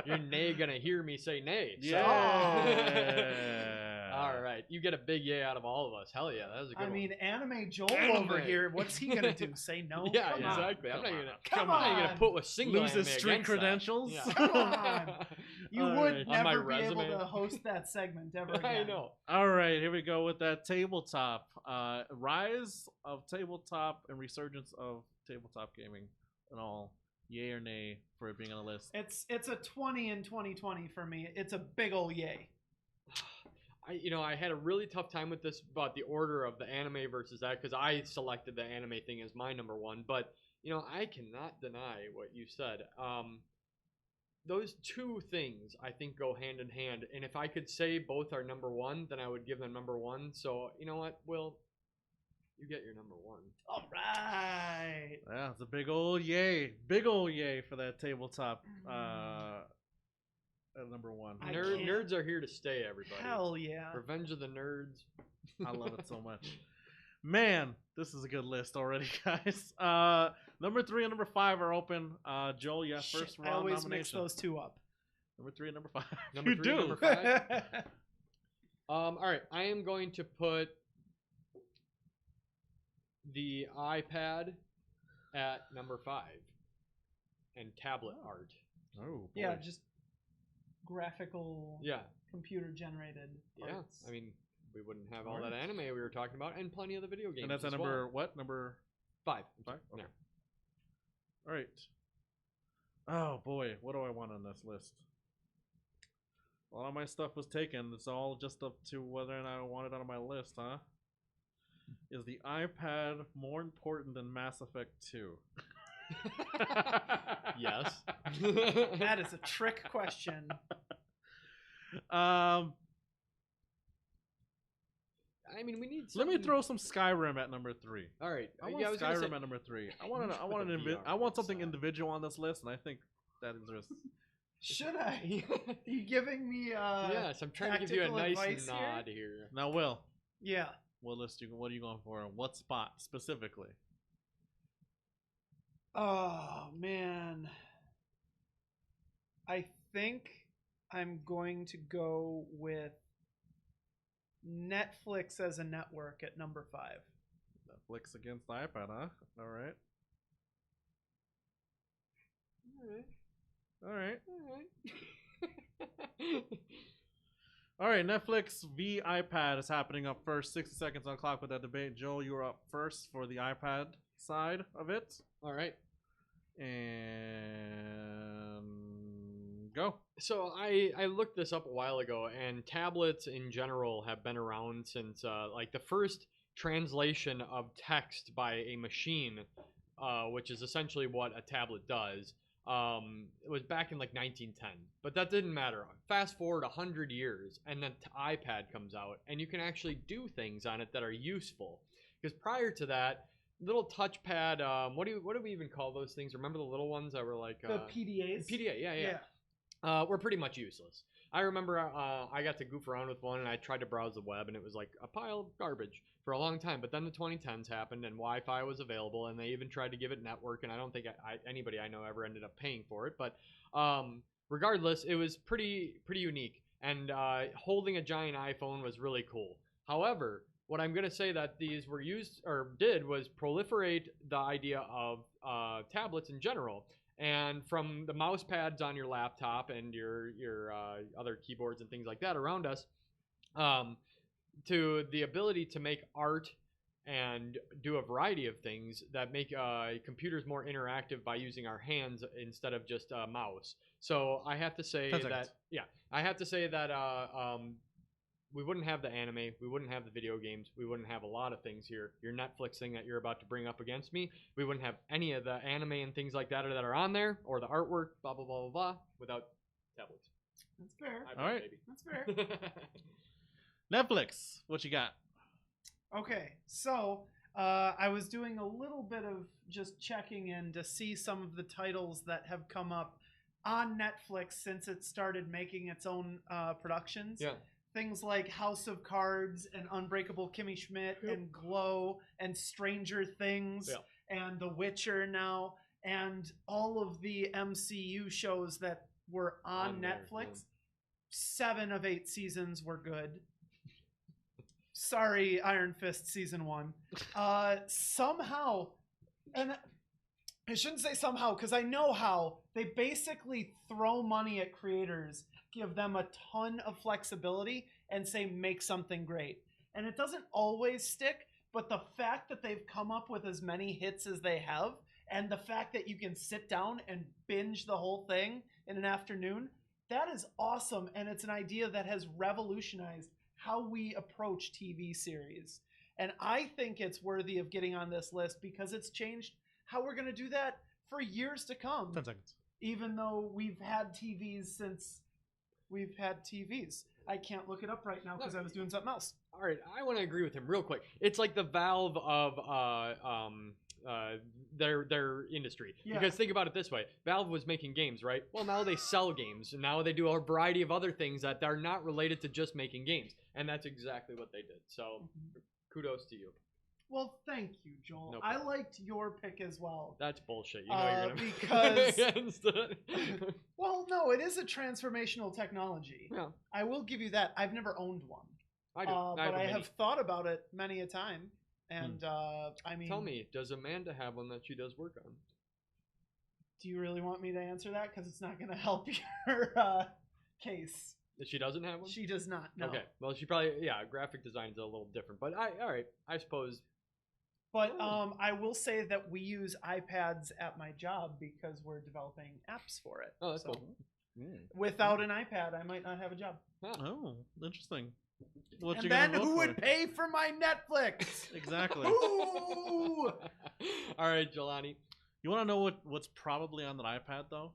You're nay gonna hear me say nay. So. Yeah. All right, you get a big yay out of all of us. Hell yeah, that was a good one. I mean, Anime Joel over here. What's he gonna do? Say no? Yeah, Come exactly. On. I'm not gonna. Come I'm not on. gonna put a single Lose his anime street against that. credentials. Yeah. Come on. You All would right. On my never be able resume. to host that segment ever again. I know. All right, here we go with that tabletop. Rise of tabletop and resurgence of tabletop gaming and all. Yay or nay for it being on the list? It's a 20 in 2020 for me. It's a big ol' yay. I had a really tough time with this about the order of the anime versus that because I selected the anime thing as my number 1. But I cannot deny what you said. Those two things I think go hand in hand. And if I could say both are number 1, then I would give them number 1. So you know what, Will? You get your number 1. All right. Yeah, it's a big old yay. Big old yay for that tabletop at number 1. Nerds are here to stay, everybody. Hell yeah. Revenge of the Nerds. I love it so much. Man, this is a good list already, guys. Number 3 and number 5 are open. Joel, yeah, first Shit, I round always mix nomination. those two up. Number 3 and number 5. Number you 3, do. number 5. All right, I am going to put the iPad at number 5 and tablet art. Oh, boy. Yeah, just graphical, Yeah, computer generated. yeah. arts. I mean, we wouldn't have all that anime we were talking about, and plenty of the video games. And that's at as number well. what? Number 5. 5? Okay. Yeah. All right. Oh, boy. What do I want on this list? A lot of my stuff was taken. It's all just up to whether or not I want it on my list, huh? Is the iPad more important than Mass Effect 2? Yes. That is a trick question. I mean, we need. Let me something- throw some Skyrim at number 3. All right. I want yeah, I was gonna Skyrim say- at number 3. I You want should put the VR I want something side. individual on this list, and I think that is just. Should I? Are you giving me yes, I'm trying to give you a tactical nice advice nod here. Now, Will, Yeah. what list what are you going for? What spot specifically? Oh man. I think I'm going to go with Netflix as a network at number 5. Netflix against the iPad, huh? All right. All right. All right. Netflix v iPad is happening up first. 60 seconds on clock with that debate. Joel, you were up first for the iPad side of it. All right. And go. So I looked this up a while ago, and tablets in general have been around since like the first translation of text by a machine, which is essentially what a tablet does. It was back in like 1910, but that didn't matter. Fast forward 100 years, and then iPad comes out, and you can actually do things on it that are useful. Because prior to that, little touchpad, what do we even call those things? Remember the little ones that were like the PDAs? PDA, yeah. Were pretty much useless. I remember I got to goof around with one, and I tried to browse the web, and it was like a pile of garbage for a long time. But then the 2010s happened, and Wi-Fi was available, and they even tried to give it network, and I don't think anybody I know ever ended up paying for it. But regardless, it was pretty unique, and holding a giant iPhone was really cool. However, what I'm going to say that these were used or did was proliferate the idea of tablets in general. And from the mouse pads on your laptop and your other keyboards and things like that around us, to the ability to make art and do a variety of things that make computers more interactive by using our hands instead of just a mouse. So I have to say that we wouldn't have the anime, we wouldn't have the video games, we wouldn't have a lot of things here. Your Netflix thing that you're about to bring up against me, we wouldn't have any of the anime and things like that are on there, or the artwork, blah, blah, blah, blah, blah, without tablets. That's fair. All right. Baby. That's fair. Netflix, what you got? Okay, so I was doing a little bit of just checking in to see some of the titles that have come up on Netflix since it started making its own productions. Yeah. Things like House of Cards and Unbreakable Kimmy Schmidt and Glow and Stranger Things and The Witcher now and all of the MCU shows that were on Netflix. 7 of 8 seasons were good. Sorry, Iron Fist season 1. Somehow, and I shouldn't say somehow because I know how, they basically throw money at creators, give them a ton of flexibility, and say make something great. And it doesn't always stick, but the fact that they've come up with as many hits as they have, and the fact that you can sit down and binge the whole thing in an afternoon, that is awesome. And it's an idea that has revolutionized how we approach TV series. And I think it's worthy of getting on this list because it's changed how we're going to do that for years to come. 10 seconds. Even though we've had TVs since we've had TVs. I can't look it up right now because I was doing something else. All right, I want to agree with him real quick. It's like the Valve of their industry. Yeah. Because think about it this way: Valve was making games, right? Well, now they sell games, and now they do a variety of other things that are not related to just making games, and that's exactly what they did. So, kudos to you. Well, thank you, Joel. No I problem. liked your pick as well. That's bullshit. You know you're gonna because against it. well, no, it is a transformational technology. Yeah, I will give you that. I've never owned one. I do. But I have thought about it many a time. And I mean, Tell me, does Amanda have one that she does work on? do you really want me to answer that? Because it's not going to help your case. That she doesn't have one? She does not. No. Okay. Well, she probably graphic design is a little different, but all right. I suppose. But I will say that we use iPads at my job because we're developing apps for it. Oh, that's So, cool. Without an iPad, I might not have a job. Oh, interesting. What And you gonna then vote who for? would pay for my Netflix? Exactly. Ooh! All right, Jelani. You want to know what's probably on that iPad though?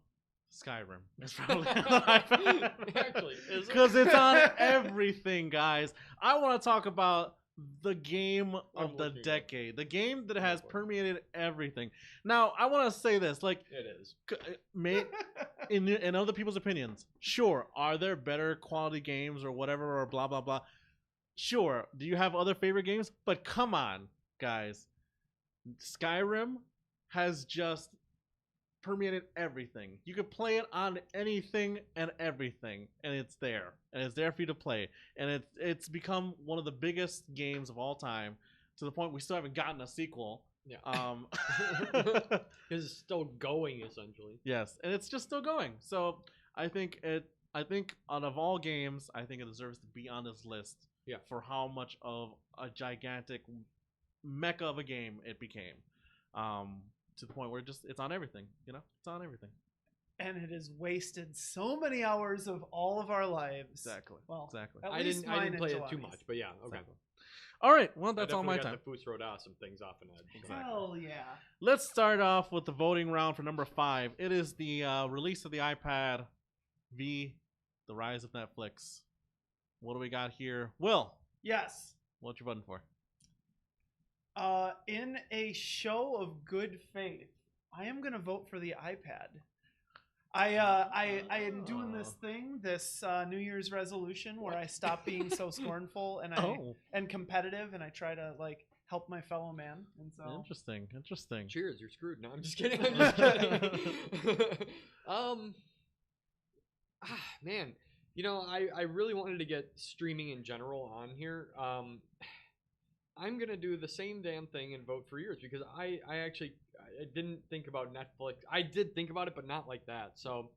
Skyrim. It's probably on the iPad. Actually, is it? Because it's on everything, guys. I want to talk about the game of the decade, the game that has permeated everything. Now, I want to say this, like, It is. in other people's opinions, sure, are there better quality games or whatever or blah blah blah? Sure. Do you have other favorite games? But come on, guys. Skyrim has just permeated everything. You can play it on anything and everything, and it's there. And it's there for you to play. And it's become one of the biggest games of all time, to the point we still haven't gotten a sequel. Yeah. Because it's still going, essentially. yes, and it's just still going. So I think out of all games, I think it deserves to be on this list. Yeah. For how much of a gigantic mecca of a game it became. To the point where it's on everything, it's on everything. And it has wasted so many hours of all of our lives. Exactly. Well, exactly. at I least didn't play mine it and too Jelani's. much, but yeah, okay. Exactly. All right, well, I that's all my definitely time. got the Fus Roda some things off an edge. Exactly. Hell yeah. Let's start off with the voting round for number 5. It is the release of the iPad v. The rise of Netflix. What do we got here? Will, Yes. what you voting for? In a show of good faith, I am gonna vote for the iPad. I am doing this thing, this New Year's resolution where I stop being so scornful and and competitive, and I try to like help my fellow man. And so Interesting. Cheers, you're screwed. No, I'm just kidding. I'm just kidding. Man, you know, I really wanted to get streaming in general on here. I'm gonna do the same damn thing and vote for yours because I didn't think about Netflix. I did think about it, but not like that. So,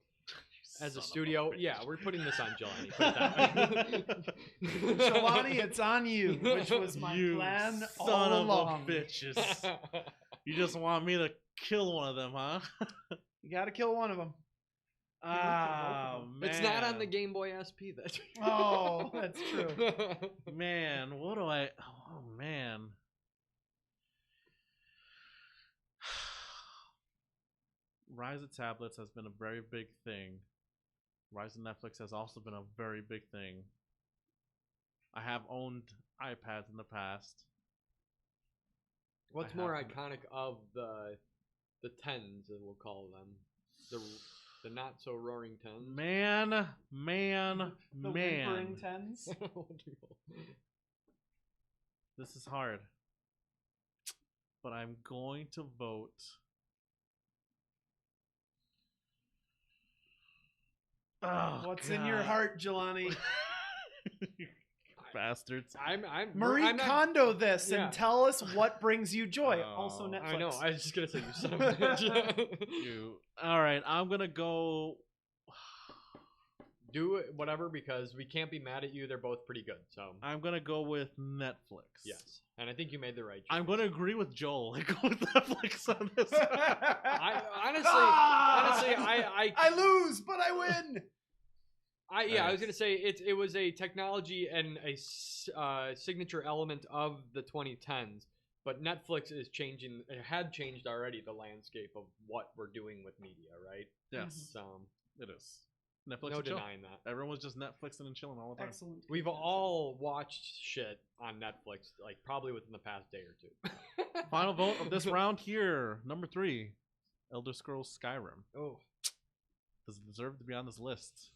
as a studio, yeah, we're putting this on Jelani. Put it that way. Jelani, it's on you, which was my plan all along. Bitches. You just want me to kill one of them, huh? You got to kill one of them. Ah, man. It's not on the Game Boy SP. That's Oh, that's true. Man, what do I? Oh man. Rise of tablets has been a very big thing. Rise of Netflix has also been a very big thing. I have owned iPads in the past. What's more iconic of the tens, as we'll call them, the not so roaring tens? The whimpering tens. This is hard, but I'm going to vote. Oh, What's in your heart, Jelani? Bastards. Marie Kondo this and tell us what brings you joy. Oh, Also Netflix. I know. I was just gonna say you son of a bitch. You. All right. I'm gonna go. Do it, whatever, because we can't be mad at you. They're both pretty good. So I'm gonna go with Netflix. Yes, and I think you made the right choice. I'm gonna agree with Joel. I go with Netflix on this. Honestly, I lose, but I win. I was gonna say it was a technology and a signature element of the 2010s, but Netflix is changing. It had changed already the landscape of what we're doing with media, right? Yes, it is. Netflix. No denying that. Everyone's just Netflixing and chilling all the time. Excellent. We've all watched shit on Netflix, like probably within the past day or two. Final vote of this round here, number 3, Elder Scrolls Skyrim. Oh, Does it deserve to be on this list?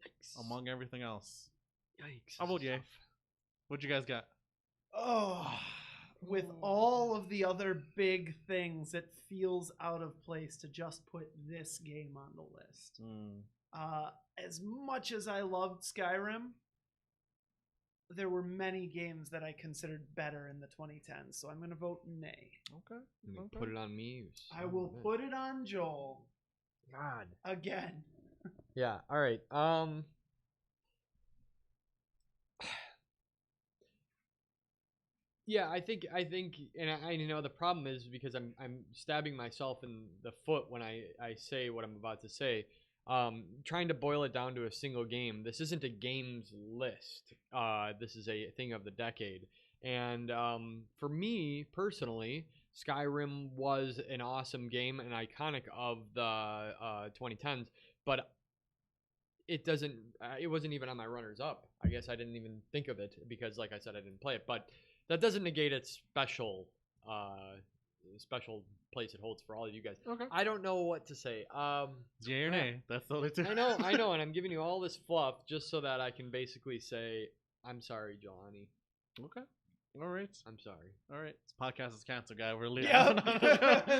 yikes! Among everything else. Yikes! I'll vote yay. What you guys got? Oh, with all of the other big things, it feels out of place to just put this game on the list. As much as I loved Skyrim, there were many games that I considered better in the 2010s, so I'm going to vote nay. Okay. Put it on me. I will put it on Joel. God. Again. Yeah. All right. Yeah, I think, and I you know the problem is because I'm stabbing myself in the foot when I say what I'm about to say. Trying to boil it down to a single game. This isn't a games list. This is a thing of the decade. And for me personally, Skyrim was an awesome game and iconic of the 2010s, but it wasn't even on my runners up. I guess I didn't even think of it because, like I said, I didn't play it. But that doesn't negate its special place it holds for all of you guys. Okay. I don't know what to say. Yay or nay? That's the only two. I know, and I'm giving you all this fluff just so that I can basically say, I'm sorry, Jelani. Okay. All right. I'm sorry. All right. This podcast is canceled, guy. We're leaving. Yeah.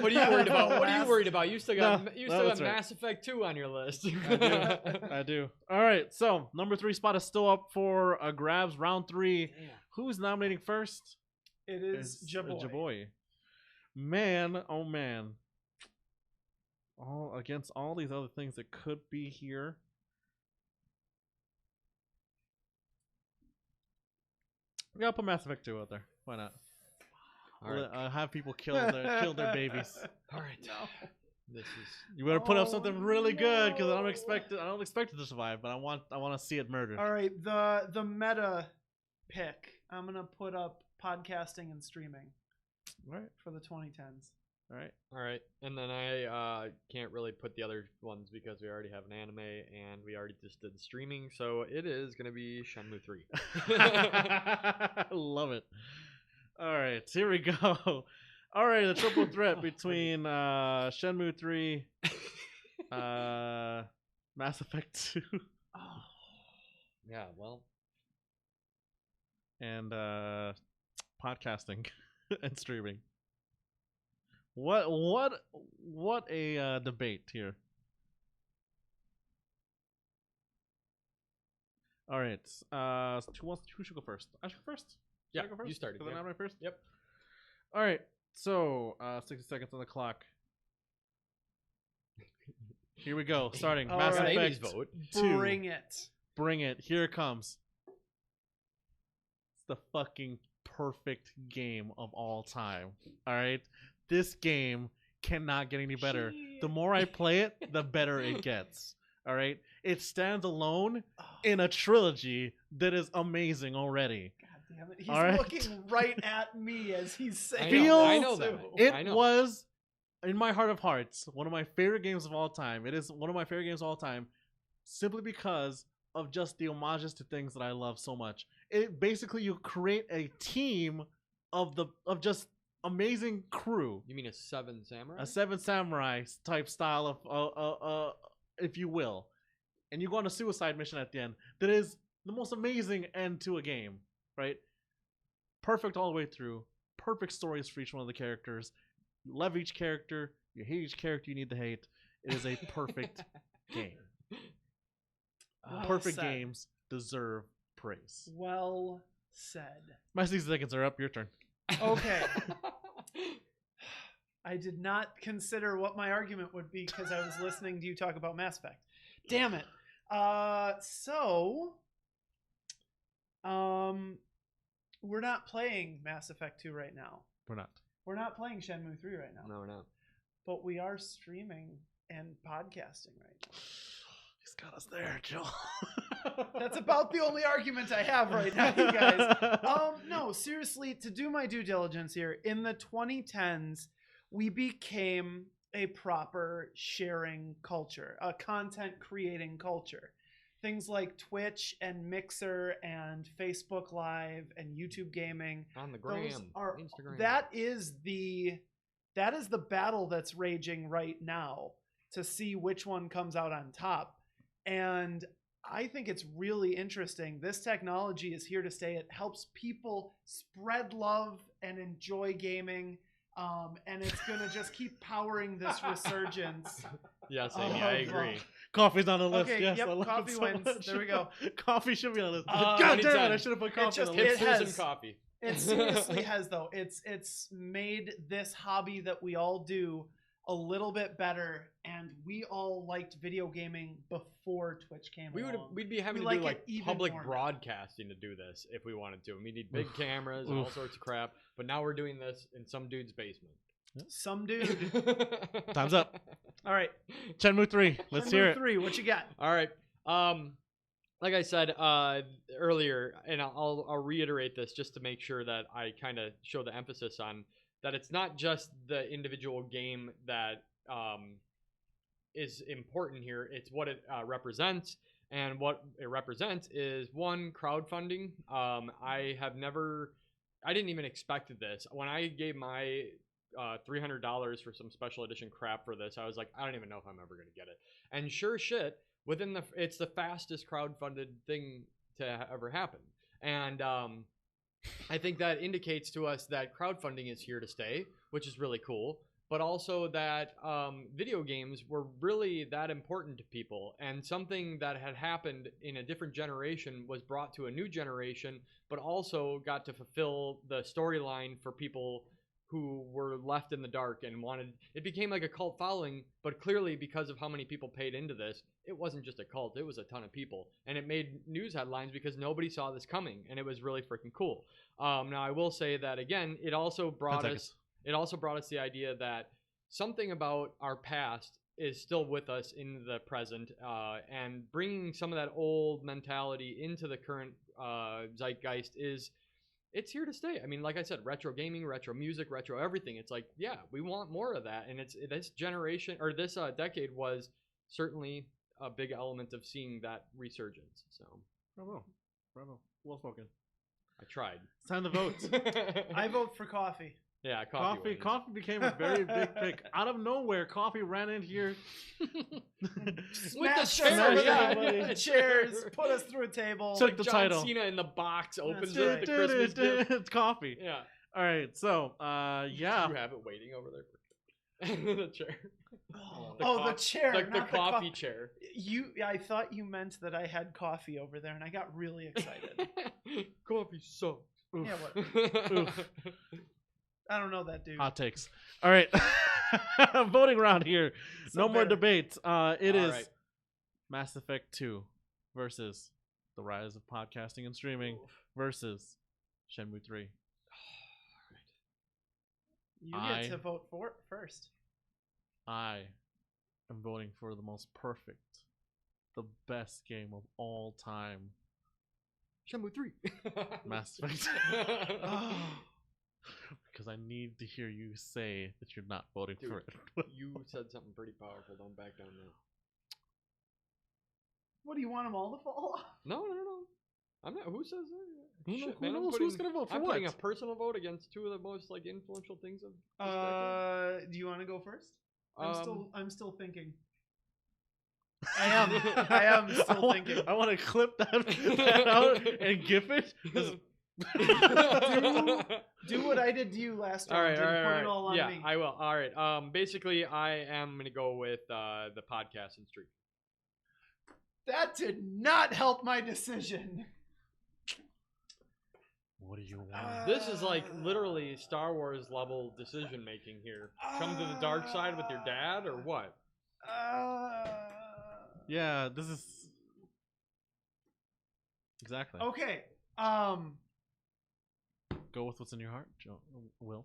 What are you worried about? What are you worried about? You still got that's right. Mass Effect 2 on your list. I do. All right. So number 3 spot is still up for grabs. Round 3. Damn. Who's nominating first? It is Jaboy. Jaboy. Man, oh man. All against all these other things that could be here. We gotta put Mass Effect 2 out there. Why not? All right. Have people kill their babies. All right. No. This is. You better put up Oh, something really good because I don't no. expect it to survive, but I want to see it murdered. All right, the meta pick. I'm gonna put up podcasting and streaming All right. for the 2010s. All right. All right, and then I can't really put the other ones because we already have an anime and we already just did streaming, so it is gonna be Shenmue 3. Love it. All right, here we go. All right, the triple threat between Shenmue 3, Mass Effect 2, Yeah, well, and podcasting and streaming. What a debate here. All right, who should go first? I should go first. Should I go first? you started. Because Yeah. I'm first. Yep. All right, so 60 seconds on the clock. Here we go. Starting. All Mass right. Amy's Effect vote. 2. Bring it. Bring it. Here it comes. It's the fucking perfect game of all time. All right? This game cannot get any better. The more I play it, the better it gets. All right? It stands alone in a trilogy that is amazing already. God damn it. He's All right. looking right at me as he's saying I know this, that. too. It I know. was, in my heart of hearts, one of my favorite games of all time. It is one of my favorite games of all time simply because of just the homages to things that I love so much. It basically, you create a team of just amazing crew. You mean a 7 samurai? A 7 samurai type style of if you will, and you go on a suicide mission at the end that is the most amazing end to a game, right? Perfect all the way through, perfect stories for each one of the characters. You love each character, you hate each character you need to hate. It is a perfect game. Well Perfect said. games deserve praise. Well said. My 60 seconds are up. Your turn. Okay. I did not consider what my argument would be because I was listening to you talk about Mass Effect. Damn it. We're not playing Mass Effect 2 right now. We're not. We're not playing Shenmue 3 right now. No, we're not. But we are streaming and podcasting right now. He's got us there, Joe. That's about the only argument I have right now, you guys. No, seriously, to do my due diligence here, in the 2010s, we became a proper sharing culture, a content creating culture. Things like Twitch and Mixer and Facebook Live and YouTube gaming. On the Those gram, are Instagram. that is the battle that's raging right now to see which one comes out on top. And I think it's really interesting. This technology is here to stay. It helps people spread love and enjoy gaming. And it's going to just keep powering this resurgence. Yes, Amy, I agree. Coffee's on the list. Okay, yes, yep, I love coffee it so wins. much. There we go. Coffee should be on the list. Uh, God damn it! I 2010. should have put coffee just- on the list. it Hipsters has- and coffee. It seriously has, though. It's made this hobby that we all do a little bit better, and we all liked video gaming before Twitch came along. We'd be having We to like do it like even public more now. broadcasting to do this if we wanted to. We need big cameras and all sorts of crap. But now we're doing this in some dude's basement. Some dude. Time's up. All right. Shenmue 3. Let's hear it. 3, what you got? All right. Like I said earlier, and I'll reiterate this just to make sure that I kind of show the emphasis on that it's not just the individual game that is important here. It's what it represents, and what it represents is one, crowdfunding. I didn't even expect this when I gave my $300 for some special edition crap for this. I was like, I don't even know if I'm ever gonna get it. And sure shit, it's the fastest crowdfunded thing to ever happen. And I think that indicates to us that crowdfunding is here to stay, which is really cool. But also that video games were really that important to people, and something that had happened in a different generation was brought to a new generation, but also got to fulfill the storyline for people who were left in the dark and it became like a cult following. But clearly, because of how many people paid into this, it wasn't just a cult, it was a ton of people, and it made news headlines because nobody saw this coming, and it was really freaking cool. Now I will say that again, it also brought us the idea that something about our past is still with us in the present, and bringing some of that old mentality into the current zeitgeist it's here to stay. I mean, like I said, retro gaming, retro music, retro everything. It's like, yeah, we want more of that, and this generation or this decade was certainly a big element of seeing that resurgence. So, Bravo, well spoken. I tried. It's time to vote. I vote for coffee. Yeah, coffee. Coffee became a very big pick. Out of nowhere, coffee ran in here. With the Smashed us chairs, over yeah. the chairs, put us through a table. Took the John title. Cena in the box opens right. it, the Christmas gift. It's coffee. Yeah. All right, so yeah. You have it waiting over there. The chair. The chair, Like the not coffee chair. I thought you meant that I had coffee over there, and I got really excited. Coffee sucks. Oof. Yeah, what? Oof. I don't know that dude. Hot takes. All right, voting round here. So No more bitter. debate. It is right. Mass Effect 2 versus the rise of podcasting and streaming versus Shenmue 3. You I- get to vote for it first. I am voting for the most perfect, the best game of all time, Shenmue 3. Mass Effect. Oh, Because I need to hear you say that you're not voting Dude, for it. You said something pretty powerful. Don't back down now. what do you want them all to fall off? No. I'm not. Who says that? Who Shit, knows- man, who knows who's gonna vote for I'm what? putting a personal vote against two of the most like influential things of this decade. Do you want to go first? Um, I'm still thinking. I am still thinking. I want to clip that out and gif it. Just- Do what I did to you last All round right, and put it all on yeah, me. I will. All right. Basically, I am gonna go with the podcast and stream. That did not help my decision. What do you want? This is like literally Star Wars level decision making here. Come to the dark side with your dad, or what? Yeah, this is exactly. Okay. Go with what's in your heart, Joe. Will.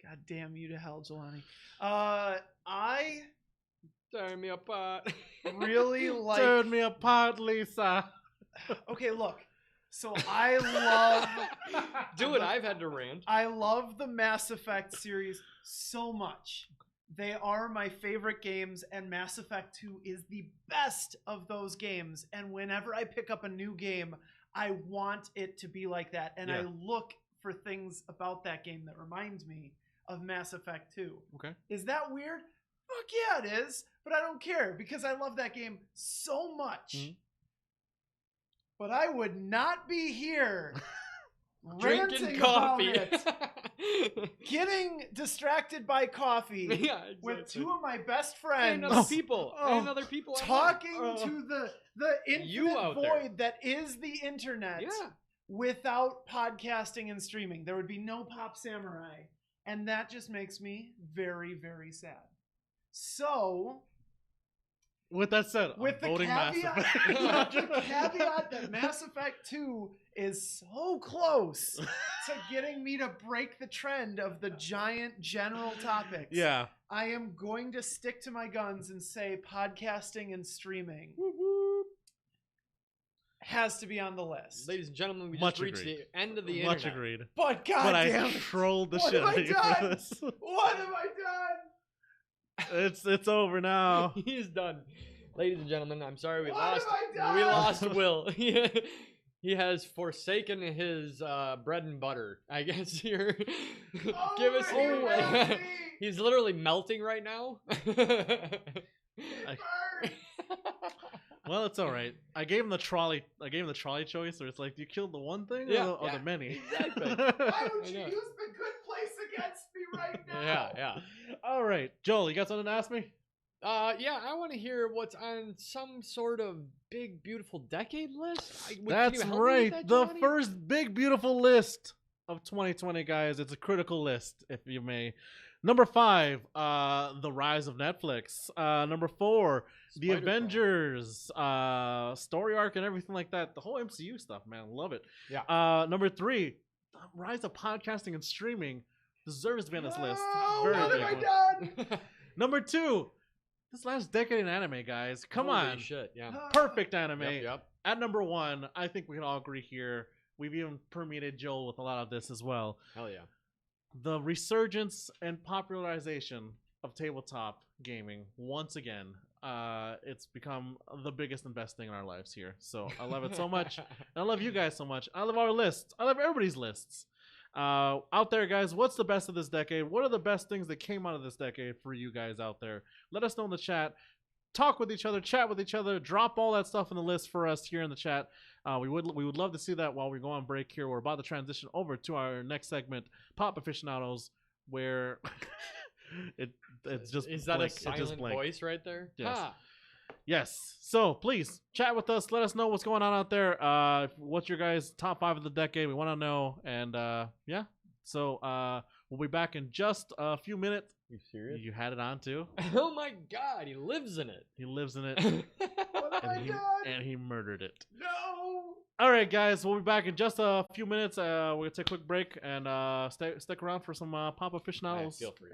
God damn you to hell, Jelani. I Tear me apart. really like. Turn me apart, Lisa. Okay, look. So I love. Do it. I've had to rant. I love the Mass Effect series so much. They are my favorite games, and Mass Effect 2 is the best of those games. And whenever I pick up a new game, I want it to be like that. And I Yeah. look for things about that game that reminds me of Mass Effect 2. Okay. Is that weird? Fuck yeah, it is. But I don't care because I love that game so much. Mhm. But I would not be here Drinking ranting coffee. about it, getting distracted by coffee Yeah, with exactly. two of my best And friends, other people. Oh, And other people. at talking home. to the You infinite out void there. that is the internet Yeah. without podcasting and streaming. There would be no Pop Samurai. And that just makes me very, very sad. So, With that said, with I'm the voting Mass caveat, Effect. the caveat that Mass Effect 2 is so close to getting me to break the trend of the giant general topics. Yeah. I am going to stick to my guns and say podcasting and streaming has to be on the list. Ladies and gentlemen, we Much just reached agreed. the end of the Much internet. agreed. But But goddamn, I trolled the What shit have out I of you for done? this. what have I done? It's over now. He's done. Ladies and gentlemen, I'm sorry we What lost. have I done? We lost Will. He has forsaken his bread and butter. I guess here. Give us. Over here, Nancy! He's literally melting right now. It burns! Well, it's all right. I gave him the trolley. I gave him the trolley choice, where it's like, do you kill the one thing or the many? Exactly. Why would I you know. use the good place against me right now? Yeah. All right, Joel, you got something to ask me? Yeah, I want to hear what's on some sort of big, beautiful decade list. Can you That's help me with right. that, The Giovanni? first big, beautiful list of 2020, guys. It's a critical list, if you may. Number 5, The Rise of Netflix. Number 4, The Spider-Man. Avengers, story arc and everything like that. The whole MCU stuff, man. Love it. Yeah. Number 3, The Rise of Podcasting and Streaming. Deserves to be on this list. Oh, Very what big have I one. done? Number 2, this last decade in anime, guys. Come Holy on. shit, yeah. Perfect anime. Yep. At number 1, I think we can all agree here. We've even permeated Joel with a lot of this as well. Hell yeah. The resurgence and popularization of tabletop gaming once again. It's become the biggest and best thing in our lives here. So I love it so much. And I love you guys so much. I love our lists. I love everybody's lists. Out there, guys, what's the best of this decade? What are the best things that came out of this decade for you guys out there? Let us know in the chat. Talk with each other, chat with each other, drop all that stuff in the list for us here in the chat. We would love to see that while we go on break here. We're about to transition over to our next segment, Pop Aficionados, where it's just is that blank. a silent voice right there? Yes. Ha. Yes. So please chat with us. Let us know what's going on out there. What's your guys' top 5 of the decade? We want to know. And yeah. So we'll be back in just a few minutes. You serious? You had it on too? Oh my god, he lives in it. He lives in it. Oh my God. And he murdered it. No. All right, guys. We'll be back in just a few minutes. We're going to take a quick break and stick around for some Pop I Aficionados. feel for you.